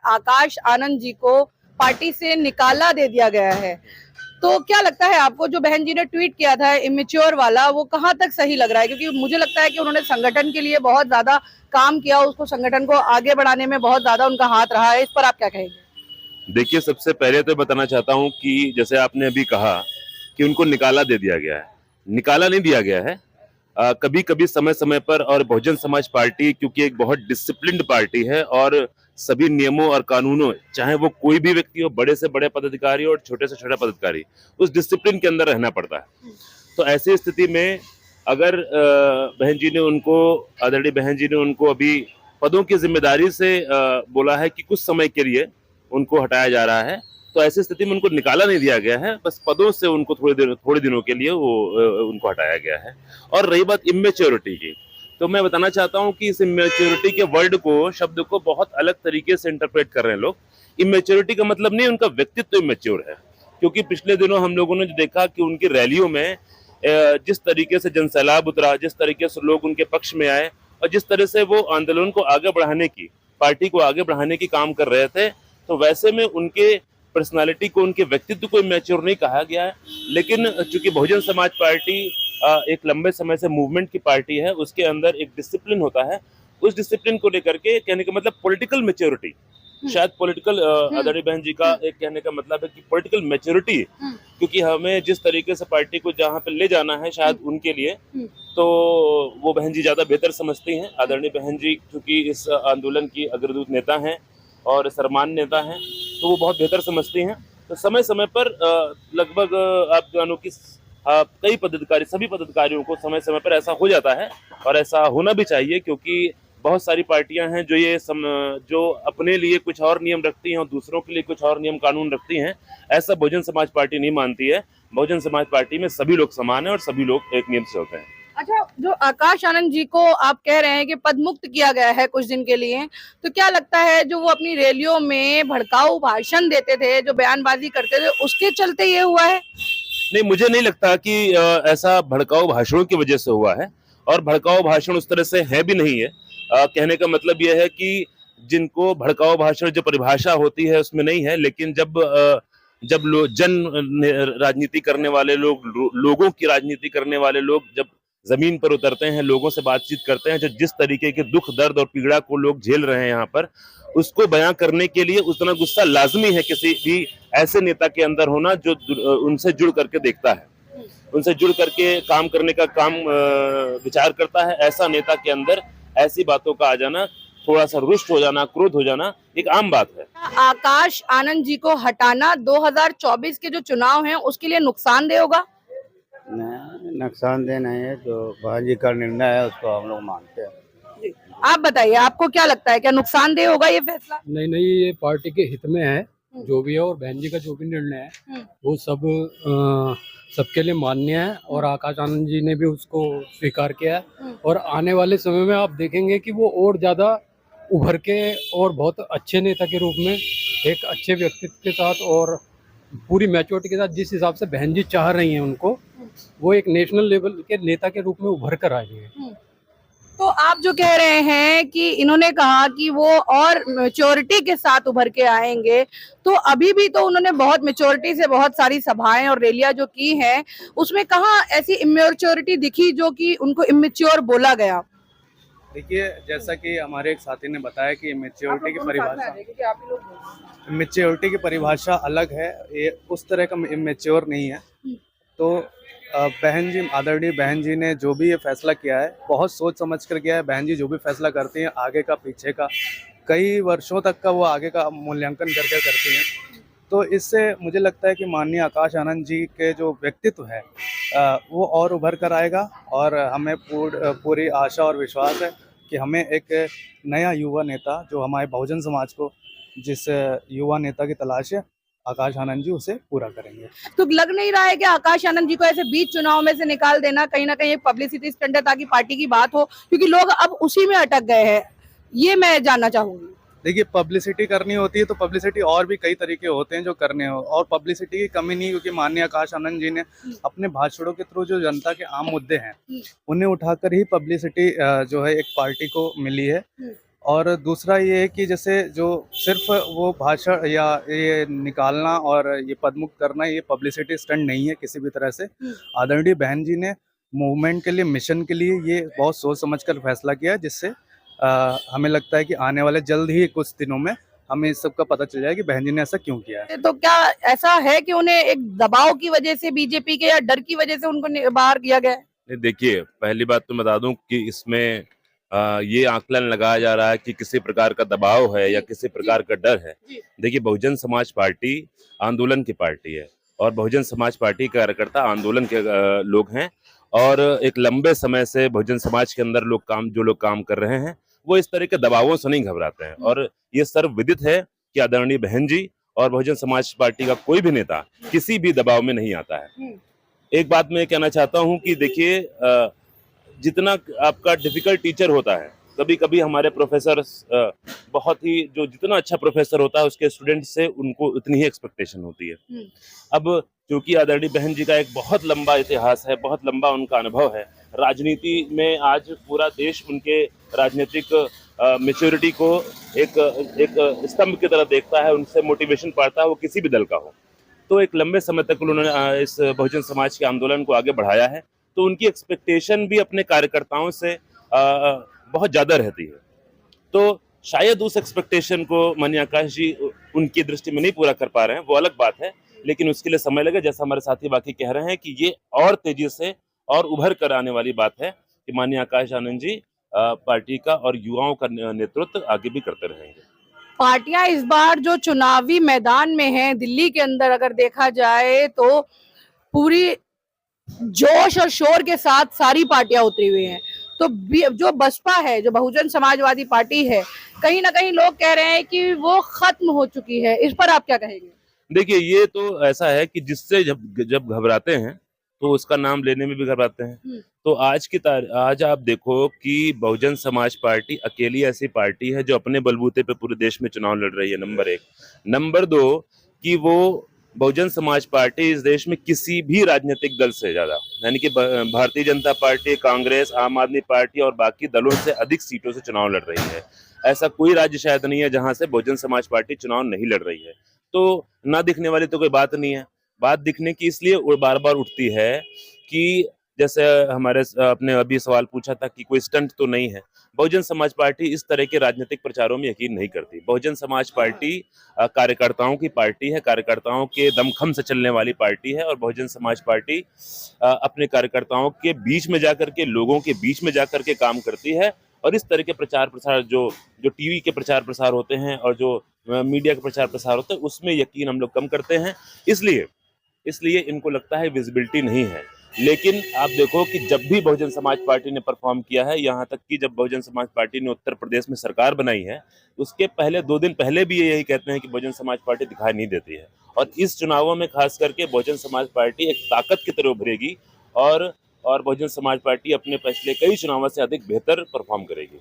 आकाश आनंद जी को पार्टी से निकाला दे दिया गया है। तो क्या लगता है आपको, जो बहन जी ने ट्वीट किया था इमेच्योर वाला, वो कहाँ तक सही लग रहा है? क्योंकि मुझे लगता है कि उन्होंने संगठन के लिए बहुत ज्यादा काम किया, उसको संगठन को आगे बढ़ाने में बहुत ज्यादा उनका हाथ रहा है। इस पर आप क्या कहेंगे? देखिए, सबसे पहले तो बताना चाहता हूं कि जैसे आपने अभी कहा कि उनको निकाला दे दिया गया है। निकाला नहीं दिया गया है। कभी कभी समय समय पर, और बहुजन समाज पार्टी क्योंकि एक बहुत डिसिप्लिन्ड पार्टी है और सभी नियमों और कानूनों, चाहे वो कोई भी व्यक्ति हो, बड़े से बड़े पदाधिकारी और छोटे से छोटा पदाधिकारी, उस डिसिप्लिन के अंदर रहना पड़ता है। तो ऐसी स्थिति में अगर बहन जी ने उनको, आदरणीय बहन जी ने उनको अभी पदों की जिम्मेदारी से बोला है कि कुछ समय के लिए उनको हटाया जा रहा है, तो ऐसी स्थिति में उनको निकाला नहीं दिया गया है, बस पदों से उनको थोड़े दिनों के लिए वो उनको हटाया गया है। और रही बात इमेच्योरिटी की, तो मैं बताना चाहता हूं कि इस इमेच्योरिटी के वर्ड को, शब्द को बहुत अलग तरीके से इंटरप्रेट कर रहे हैं लोग। इमेच्योरिटी का मतलब नहीं उनका व्यक्तित्व इमेच्योर है, क्योंकि पिछले दिनों हम लोगों ने जो देखा कि उनकी रैलियों में जिस तरीके से जनसैलाब उतरा, जिस तरीके से लोग उनके पक्ष में आए और जिस तरह से वो आंदोलन को आगे बढ़ाने की, पार्टी को आगे बढ़ाने की काम कर रहे थे, तो वैसे में उनके पर्सनालिटी को, उनके व्यक्तित्व को इमेच्योर नहीं कहा गया है। लेकिन चूंकि बहुजन समाज पार्टी एक लंबे समय से मूवमेंट की पार्टी है, उसके अंदर एक डिसिप्लिन होता है। उस डिसिप्लिन को लेकर के कहने का मतलब पॉलिटिकल मैच्योरिटी, शायद पॉलिटिकल, आदरणीय बहन जी का एक कहने का मतलब है कि पॉलिटिकल मैच्योरिटी, क्योंकि हमें जिस तरीके से पार्टी को जहाँ पे ले जाना है शायद उनके लिए, तो वो बहन जी ज्यादा बेहतर समझती हैं। आदरणीय बहन जी क्योंकि इस आंदोलन की अग्रदूत नेता हैं और सर्वमान्य नेता हैं, तो वो बहुत बेहतर समझती हैं। तो समय समय पर लगभग आप जानो कि कई पदाधिकारी, सभी पदाधिकारियों को समय समय पर ऐसा हो जाता है, और ऐसा होना भी चाहिए, क्योंकि बहुत सारी पार्टियां हैं जो जो अपने लिए कुछ और नियम रखती हैं और दूसरों के लिए कुछ और नियम कानून रखती हैं। ऐसा बहुजन समाज पार्टी नहीं मानती है। बहुजन समाज पार्टी में सभी लोग समान हैं और सभी लोग एक नियम से होते हैं। अच्छा, जो आकाश आनंद जी को आप कह रहे हैं कि पद मुक्त किया गया है कुछ दिन के लिए, तो क्या लगता है जो वो अपनी रैलियों में भड़काऊ भाषण देते थे, जो बयानबाजी करते थे, उसके चलते ये हुआ है? नहीं, मुझे नहीं लगता कि ऐसा भड़काऊ भाषणों की वजह से हुआ है, और भड़काऊ भाषण उस तरह से है भी नहीं है। कहने का मतलब यह है कि जिनको भड़काऊ भाषण जो परिभाषा होती है उसमें नहीं है, लेकिन जब राजनीति करने वाले लोग, लोगों की राजनीति करने वाले लोग जब जमीन पर उतरते हैं, लोगों से बातचीत करते हैं, जो जिस तरीके के दुख, दर्द और पीड़ा को लोग झेल रहे हैं यहाँ पर, उसको बयां करने के लिए उतना गुस्सा लाजमी है किसी भी ऐसे नेता के अंदर होना जो उनसे जुड़ करके देखता है, उनसे जुड़ करके काम करने का विचार करता है। ऐसा नेता के अंदर ऐसी बातों का आ जाना, थोड़ा सा रुष्ट हो जाना, क्रोध हो जाना, एक आम बात है। आकाश आनंद जी को हटाना 2024 के जो चुनाव हैं उसके लिए नुकसानदेह होगा? नहीं, नुकसानदेह नहीं है। जो बहन जी का निर्णय है उसको हम लोग मानते हैं। आप बताइए, आपको क्या लगता है, क्या नुकसानदेह होगा ये फैसला? नहीं, ये पार्टी के हित में है जो भी है, और बहन जी का जो भी निर्णय है वो सबके लिए मान्य है, और आकाश आनंद जी ने भी उसको स्वीकार किया है। और आने वाले समय में आप देखेंगे कि वो और ज्यादा उभर के और बहुत अच्छे नेता के रूप में, एक अच्छे व्यक्तित्व के साथ और पूरी मैच्योरिटी के साथ, जिस हिसाब से बहन जी चाह रही हैं उनको, वो एक नेशनल लेवल के नेता के रूप में उभर कर आएंगे। तो आप जो कह रहे हैं कि इन्होंने कहा कि वो और मैच्योरिटी के साथ उभर के आएंगे, तो अभी भी तो उन्होंने बहुत मैच्योरिटी से बहुत सारी सभाएं और रैलियां जो की हैं, उसमें कहाँ ऐसी इमेच्योरिटी दिखी जो कि उनको इमेच्योर बोला गया? देखिए, जैसा कि हमारे एक साथी ने बताया कि मैच्योरिटी की परिभाषा अलग है, ये उस तरह का इमेच्योर नहीं है। तो बहन जी, आदरणीय बहन जी ने जो भी ये फैसला किया है बहुत सोच समझ कर किया है। बहन जी जो भी फैसला करती हैं, आगे का पीछे का, कई वर्षों तक का वो आगे का मूल्यांकन करके करती हैं। तो इससे मुझे लगता है कि माननीय आकाश आनंद जी के जो व्यक्तित्व है वो और उभर कर आएगा, और हमें पूरी आशा और विश्वास है कि हमें एक नया युवा नेता, जो हमारे बहुजन समाज को जिस युवा नेता की तलाश है, आकाश आनंद जी उसे पूरा करेंगे। तो लग नहीं रहा है कि आकाश आनंद जी को ऐसे बीच चुनाव में से निकाल देना कहीं ना कहीं एक पब्लिसिटी स्टंट है, ताकि पार्टी की बात हो, क्योंकि लोग अब उसी में अटक गए हैं? ये मैं जानना चाहूंगी। देखिए, पब्लिसिटी करनी होती है तो पब्लिसिटी और भी कई तरीके होते हैं जो करने हो, और पब्लिसिटी की कमी नहीं, क्योंकि माननीय आकाश आनंद जी ने अपने भाषणों के थ्रू जो जनता के आम मुद्दे हैं उन्हें उठाकर ही पब्लिसिटी जो है एक पार्टी को मिली है। और दूसरा ये है कि जैसे जो सिर्फ वो भाषण या ये निकालना और ये पदमुक्त करना ये पब्लिसिटी स्टंट नहीं है किसी भी तरह से। आदरणीय बहन जी ने मूवमेंट के लिए, मिशन के लिए ये बहुत सोच समझकर फैसला किया है, जिससे हमें लगता है कि आने वाले जल्द ही कुछ दिनों में हमें इस सब का पता चल जाएगा कि बहन जी ने ऐसा क्यों किया है। तो क्या ऐसा है कि उन्हें एक दबाव की वजह से बीजेपी के या डर की वजह से उनको बाहर किया गया है? नहीं, देखिए, पहली बात तो बता दूं कि इसमें ये आकलन लगाया जा रहा है कि किसी प्रकार का दबाव है या किसी प्रकार का डर है। देखिए, बहुजन समाज पार्टी आंदोलन की पार्टी है और बहुजन समाज पार्टी के कार्यकर्ता आंदोलन के लोग हैं और एक लंबे समय से बहुजन समाज के अंदर जो लोग काम कर रहे हैं वो इस तरह के दबावों से नहीं घबराते हैं और ये सर्वविदित है कि आदरणीय बहन जी और बहुजन समाज पार्टी का कोई भी नेता किसी भी दबाव में नहीं आता है। एक बात मैं कहना चाहता हूं कि देखिए, जितना आपका डिफिकल्ट टीचर होता है, कभी कभी हमारे प्रोफेसर बहुत ही जितना अच्छा प्रोफेसर होता है उसके स्टूडेंट से उनको उतनी ही एक्सपेक्टेशन होती है। अब क्योंकि आदरणीय बहन जी का एक बहुत लंबा इतिहास है, बहुत लंबा उनका अनुभव है राजनीति में, आज पूरा देश उनके राजनीतिक मेच्योरिटी को एक स्तंभ की तरह देखता है, उनसे मोटिवेशन पाता है, वो किसी भी दल का हो। तो एक लंबे समय तक उन्होंने इस बहुजन समाज के आंदोलन को आगे बढ़ाया है, तो उनकी एक्सपेक्टेशन भी अपने कार्यकर्ताओं से बहुत ज़्यादा रहती है। तो शायद उस एक्सपेक्टेशन को माननीय आकाश जी उनकी दृष्टि में नहीं पूरा कर पा रहे हैं, वो अलग बात है, लेकिन उसके लिए समय लगे। जैसा हमारे साथी बाकी कह रहे हैं कि ये और तेजी से और उभर कर आने वाली बात है कि माननीय आकाश आनंद जी पार्टी का और युवाओं का नेतृत्व आगे भी करते रहेंगे। पार्टियां इस बार जो चुनावी मैदान में हैं दिल्ली के अंदर, अगर देखा जाए तो पूरी जोश और शोर के साथ सारी पार्टियां उतरी हुई हैं। तो जो बसपा है, जो बहुजन समाजवादी पार्टी है, कहीं ना कहीं लोग कह रहे हैं कि वो खत्म हो चुकी है। इस पर आप क्या कहेंगे? देखिए, ये तो ऐसा है कि जिससे जब घबराते हैं तो उसका नाम लेने में भी घबराते हैं। तो आज आप देखो कि बहुजन समाज पार्टी अकेली ऐसी पार्टी है जो अपने बलबूते पे पूरे देश में चुनाव लड़ रही है, नंबर 1। नंबर 2 कि वो बहुजन समाज पार्टी इस देश में किसी भी राजनीतिक दल से ज्यादा, यानी कि भारतीय जनता पार्टी, कांग्रेस, आम आदमी पार्टी और बाकी दलों से अधिक सीटों से चुनाव लड़ रही है। ऐसा कोई राज्य शायद नहीं है जहां से बहुजन समाज पार्टी चुनाव नहीं लड़ रही है। तो ना दिखने वाली तो कोई बात नहीं है। बात दिखने की इसलिए बार बार उठती है कि जैसे हमारे आपने अभी सवाल पूछा था कि कोई स्टंट तो नहीं है। बहुजन समाज पार्टी इस तरह के राजनीतिक प्रचारों में यकीन नहीं करती। बहुजन समाज पार्टी कार्यकर्ताओं की पार्टी है, कार्यकर्ताओं के दमखम से चलने वाली पार्टी है और बहुजन समाज पार्टी अपने कार्यकर्ताओं के बीच में जाकर के, लोगों के बीच में जाकर के काम करती है। और इस तरह के प्रचार प्रसार जो टीवी के प्रचार प्रसार होते हैं और जो मीडिया के प्रचार प्रसार होते हैं उसमें यकीन हम लोग कम करते हैं, इसलिए इनको लगता है विजिबिलिटी नहीं है। लेकिन आप देखो कि जब भी बहुजन समाज पार्टी ने परफॉर्म किया है, यहाँ तक कि जब बहुजन समाज पार्टी ने उत्तर प्रदेश में सरकार बनाई है, उसके पहले 2 दिन पहले भी ये यही कहते हैं कि बहुजन समाज पार्टी दिखाई नहीं देती है। और इस चुनावों में खास करके बहुजन समाज पार्टी एक ताकत की तरह उभरेगी और बहुजन समाज पार्टी अपने पिछले कई चुनावों से अधिक बेहतर परफॉर्म करेगी।